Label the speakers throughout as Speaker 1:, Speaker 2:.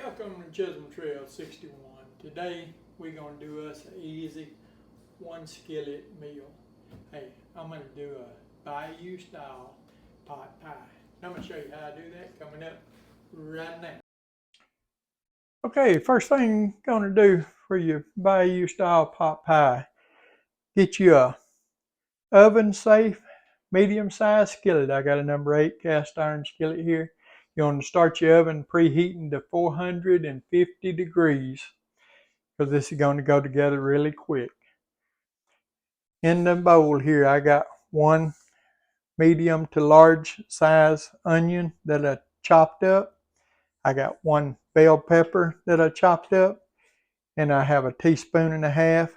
Speaker 1: Welcome to Chismbill Trail 61. Today we're going to do us an easy one skillet meal. Hey, I'm going to do a Bayou style pot pie. I'm going to show you how to do that coming up right now. Okay, first thing you're going to do for your Bayou style pot pie, get you a oven safe medium sized skillet. I got a number 8 cast iron skillet here. You want to start your oven preheating to 450 degrees because this is going to go together really quick. In the bowl here, I got one medium to large size onion that I chopped up. I got one bell pepper that I chopped up, and I have a teaspoon and a half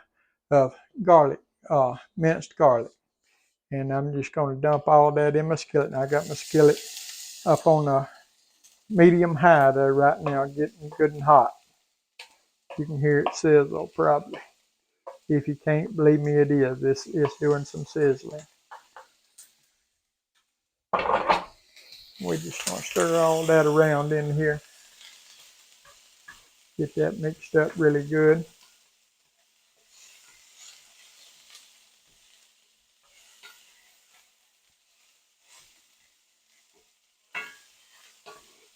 Speaker 1: of garlic, minced garlic. And I'm just going to dump all that in my skillet. And I got my skillet up on a medium high there right now, getting good and hot. You can hear it sizzle probably. If you can't, believe me, it is. This is doing some sizzling. We just want to stir all that around in here. Get that mixed up really good.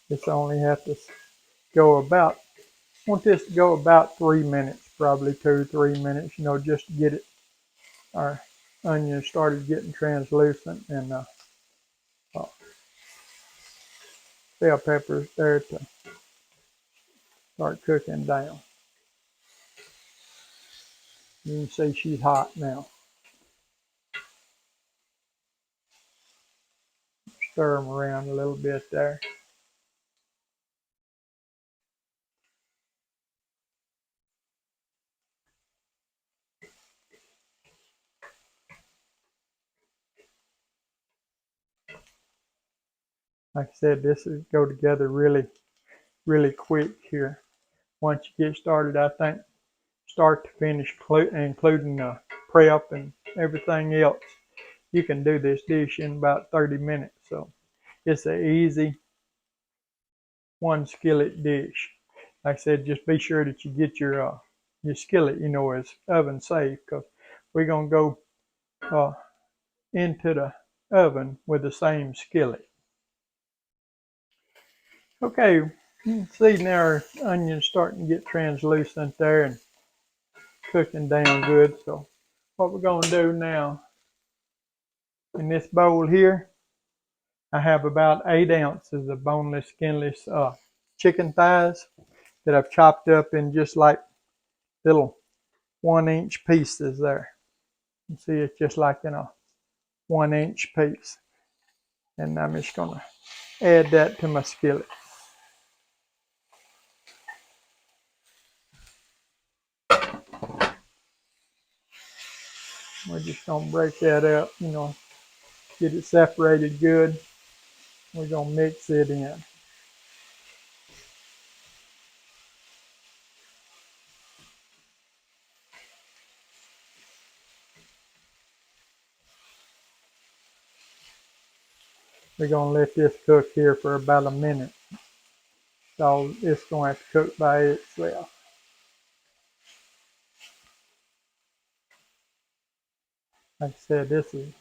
Speaker 1: This only have to go about, want this to go about 3 minutes, probably 2-3 minutes, just to get it, our onion started getting translucent, and bell peppers there to start cooking down. You can see she's hot now. Stir them around a little bit there. Like I said, this will go together really quick here. Once you get started, I think start to finish, including the prep and everything else, you can do this dish in about 30 minutes. So it's an easy one skillet dish. Like I said, just be sure that you get your skillet, is oven safe, because we're gonna go into the oven with the same skillet. Okay, you can see now our onions starting to get translucent there and cooking down good. So what we're going to do now, in this bowl here, I have about 8 ounces of boneless, skinless chicken thighs that I've chopped up in just like little 1-inch pieces there. You see it's just like in a 1-inch piece. And I'm just going to add that to my skillet. We're just going to break that up, get it separated good. We're going to mix it in. We're going to let this cook here for about a minute. So it's going to have to cook by itself. Like I said, this is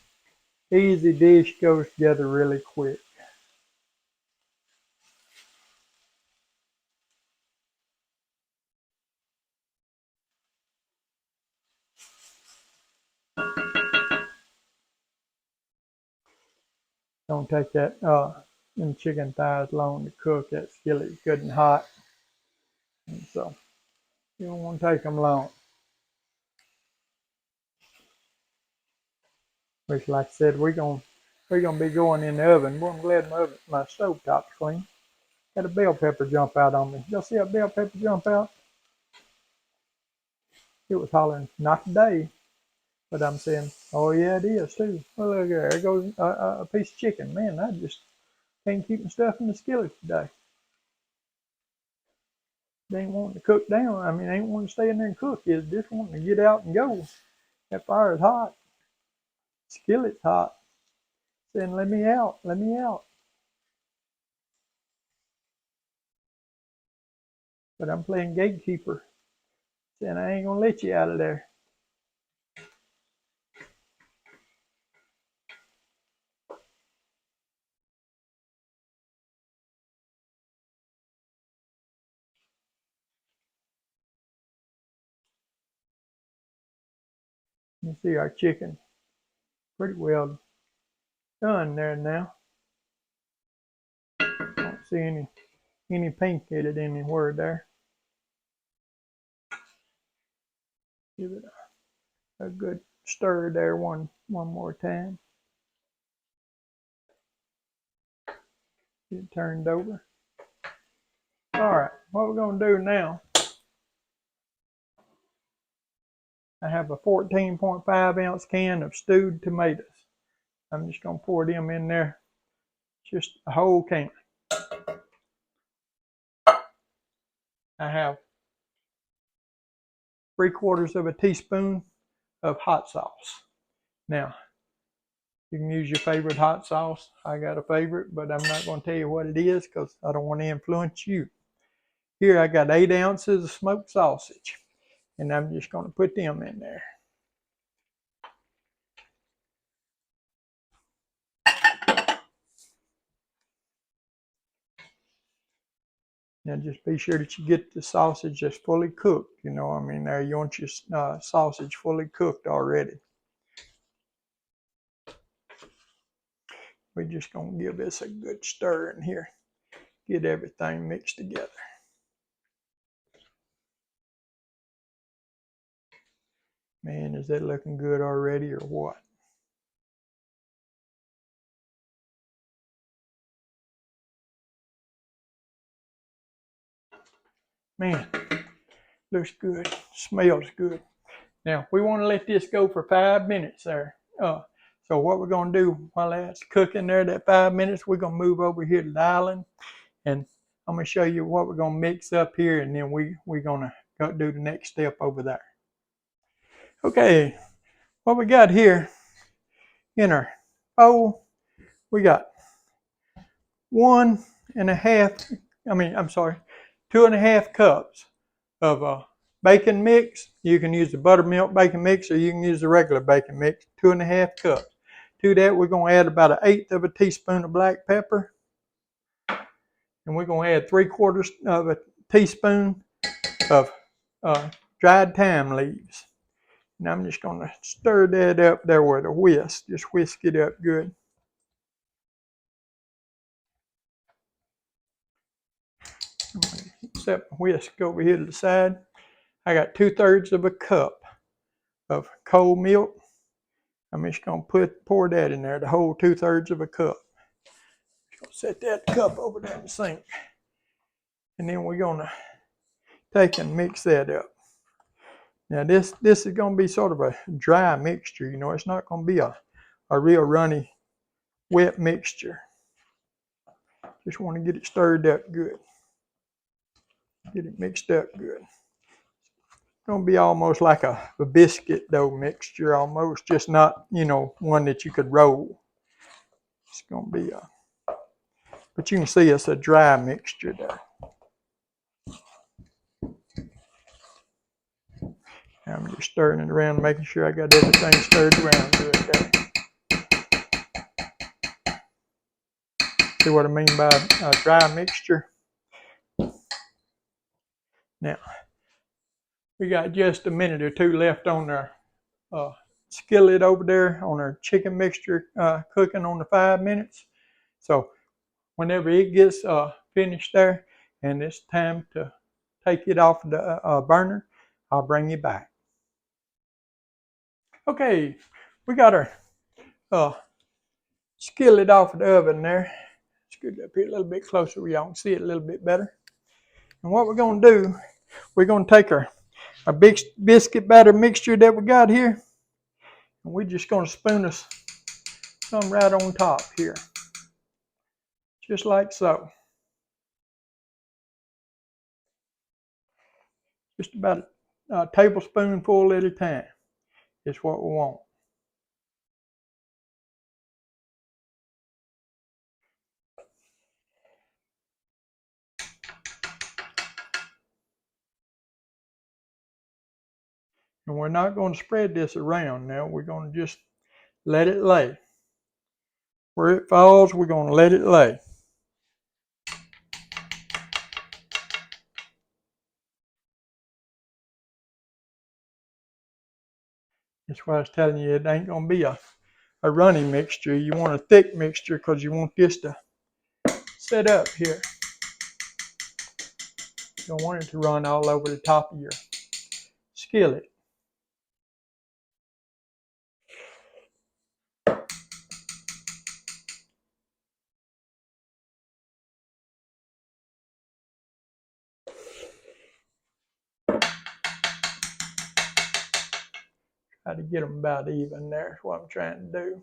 Speaker 1: easy dish, goes together really quick. Don't take that them chicken thighs long to cook. That skillet's good and hot, and so you don't want to take them long. Which, like I said, we're gonna be going in the oven. Well, I'm glad my stove top's clean. Had a bell pepper jump out on me. Y'all see a bell pepper jump out? It was hollering, "Not today." But I'm saying, oh yeah, it is too. Well, look there, there goes a piece of chicken. Man, I just can't keep my stuff in the skillet today. They ain't wanting to cook down. I mean, they ain't wanting to stay in there and cook. It's just wanting to get out and go. That fire is hot. Skillet's hot. Saying, let me out, let me out. but I'm playing gatekeeper, and I ain't gonna let you out of there. You see our chicken pretty well done there now. Don't see any pink headed anywhere there. Give it a good stir there one more time. Get it turned over. All right, what we're gonna do now, I have a 14.5 ounce can of stewed tomatoes. I'm just gonna pour them in there, just a whole can. I have 3/4 of a teaspoon of hot sauce. Now, you can use your favorite hot sauce. I got a favorite, but I'm not going to tell you what it is because I don't want to influence you. Here I got 8 ounces of smoked sausage, and I'm just going to put them in there. Now just be sure that you get the sausage just fully cooked. You know, I mean, there you want your sausage fully cooked already. We're just going to give this a good stir in here. Get everything mixed together. Man, is that looking good already or what? Man, looks good. Smells good. Now, we want to let this go for 5 minutes there. So what we're going to do while that's cooking there, that 5 minutes, we're going to move over here to the island. And I'm going to show you what we're going to mix up here. And then we're going to go do the next step over there. Okay, what we got here in our bowl, we got 2.5 cups of bacon mix. You can use the buttermilk bacon mix or you can use the regular bacon mix, 2.5 cups. To that, we're going to add about 1/8 of a teaspoon of black pepper. And we're going to add 3/4 of a teaspoon of dried thyme leaves. And I'm just going to stir that up there with a whisk. Just whisk it up good. Set my whisk over here to the side. I got 2/3 of a cup of cold milk. I'm just going to pour that in there, the whole 2/3 of a cup. Just going to set that cup over there in the sink. And then we're going to take and mix that up. Now this is going to be sort of a dry mixture, you know. It's not going to be a real runny, wet mixture. Just want to get it stirred up good. Get it mixed up good. It's going to be almost like a biscuit dough mixture, almost, just not, you know, one that you could roll. It's going to be but you can see it's a dry mixture there. I'm just stirring it around, making sure I got everything stirred around good there. See what I mean by a dry mixture? Now, we got just a minute or two left on our skillet over there on our chicken mixture cooking on the 5 minutes. So whenever it gets finished there and it's time to take it off the burner, I'll bring you back. Okay, we got our skillet off of the oven there. Scoot up here a little bit closer where y'all can see it a little bit better. And what we're going to do, we're going to take our big biscuit batter mixture that we got here, and we're just going to spoon us some right on top here. Just like so. Just about a tablespoonful at a time is what we want. And we're not going to spread this around now. We're going to just let it lay. Where it falls, we're going to let it lay. That's why I was telling you it ain't going to be a runny mixture. You want a thick mixture because you want this to set up here. You don't want it to run all over the top of your skillet. Try to get them about even there. That's what I'm trying to do.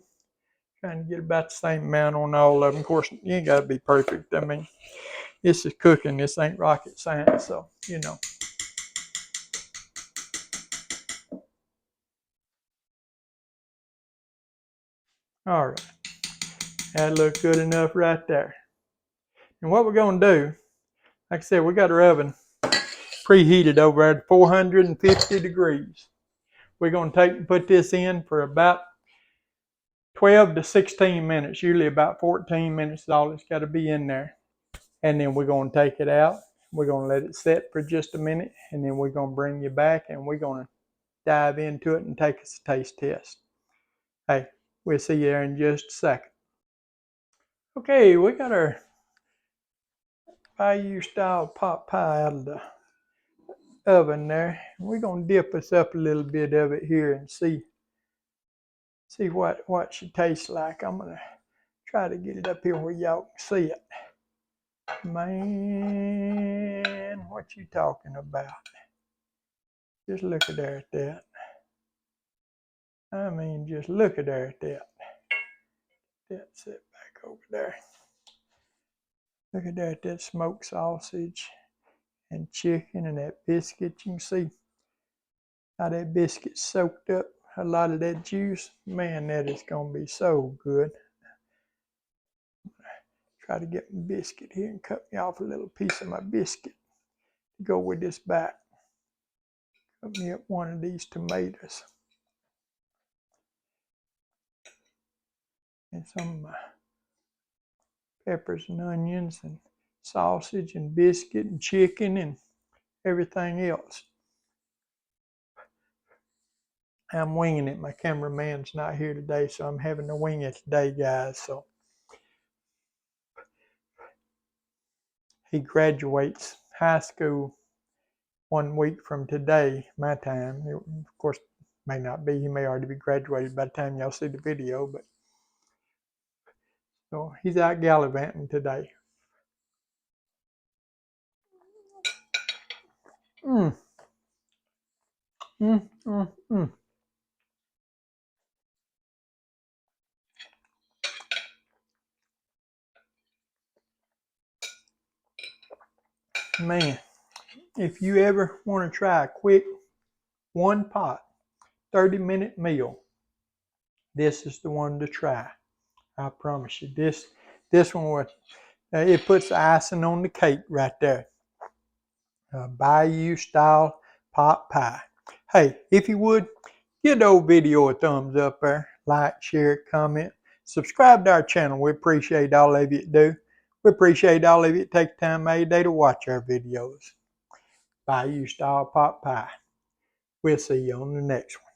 Speaker 1: Trying to get about the same amount on all of them. Of course, you ain't got to be perfect. I mean, this is cooking. This ain't rocket science, so, you know. All right. That looks good enough right there. And what we're going to do, like I said, we got our oven preheated over at 450 degrees. We're going to put this in for about 12 to 16 minutes, usually about 14 minutes is all it's got to be in there. And then we're going to take it out. We're going to let it set for just a minute, and then we're going to bring you back, and we're going to dive into it and take us a taste test. Hey, we'll see you there in just a second. Okay, we got our BAYOU style pot pie out of the oven there. We're going to dip us up a little bit of it here and see what she tastes like. I'm going to try to get it up here where y'all can see it. Man, what you talking about? Just look at there at that. I mean, just look at there at that. That's it back over there. Look at there at that smoked sausage and chicken and that biscuit. You can see how that biscuit soaked up a lot of that juice. Man, that is going to be so good. Try to get my biscuit here and cut me off a little piece of my biscuit to go with this back. Cut me up one of these tomatoes. And some of my peppers and onions and sausage and biscuit and chicken and everything else. I'm winging it. My cameraman's not here today, so I'm having to wing it today, guys. So he graduates high school 1 week from today, my time. Of course, may not be. He may already be graduated by the time y'all see the video, but so he's out gallivanting today. Man, if you ever want to try a quick one pot 30-minute meal, this is the one to try. I promise you. This one was it puts the icing on the cake right there. BAYOU style pot pie. Hey, if you would, give the old video a thumbs up there. Like, share, comment, subscribe to our channel. We appreciate all of you do. We appreciate all of you take time every day to watch our videos. BAYOU style pot pie. We'll see you on the next one.